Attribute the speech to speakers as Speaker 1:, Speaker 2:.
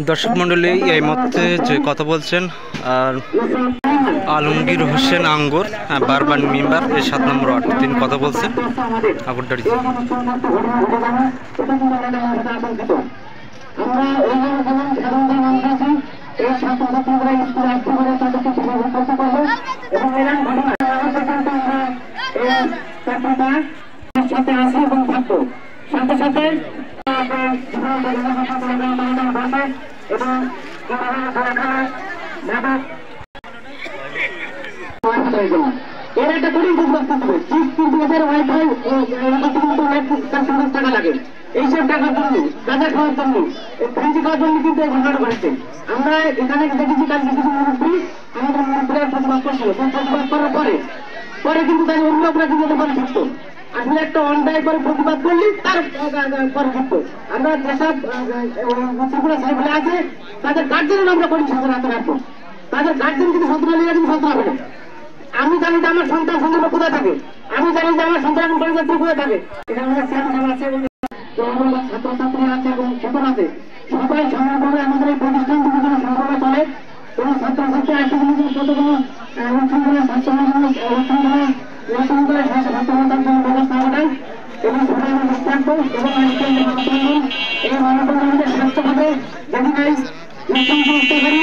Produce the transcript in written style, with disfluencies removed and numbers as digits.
Speaker 1: দর্শক মন্ডলী এই মুহূর্তে যে কথা বলছেন আর আলমগীর হোসেন আঙ্গুর বারবার মেম্বার এই 7 নম্বর ওয়ার্ড তিনি কথা বলছেন আগরডাড়ি।
Speaker 2: এর একটা কঠিন প্রস্তাব ছিল কিন্তু এদের ওয়াইফাই টাকা লাগে এইসব টাকার জন্য গাঁজা খাওয়ার জন্য ফ্রিজ খাওয়ার জন্য কিন্তু এই ঘটনা ঘটেছে। আমরা এখানে দেখেছি কাল কিছু মুরব্বী আমাদের মুরব্বীরা প্রতিবাদ করছিল, প্রতিবাদ করার পরে কিন্তু তাদের অন্যরা কিন্তু বলে থাকতো আসলে একটা অন্যায় করে প্রতিবাদ করলে তার পরে থাকতো। আমরা যেসব মুসলিমরা ছেলেগুলো আছে তাদের গার্জেন আমরা করি সচেতন রাখবো, তাদের গার্জেন কিন্তু সচেতন নিলে কিন্তু সচেতন হবে না। আমি জানি যে আমার সন্তান সন্তান কোথায় থাকে, আমি জানি যে আমার সন্তান কোথায় থাকে। এখানে আমাদের চেয়ারম্যান আছে এবং ছাত্রছাত্রী আছে এবং শিক্ষক আছে, সবাই সমানভাবে আমাদের এই প্রতিষ্ঠান থেকে যেন সমানভাবে চলে এবং ছাত্রছাত্রী আসতে কোনো ব্যবস্থা ঘটায় এবং সবাই আমাদের থাকবো এবং এই মানববন্ধনের স্বাস্থ্যভাবে যদি নাই করি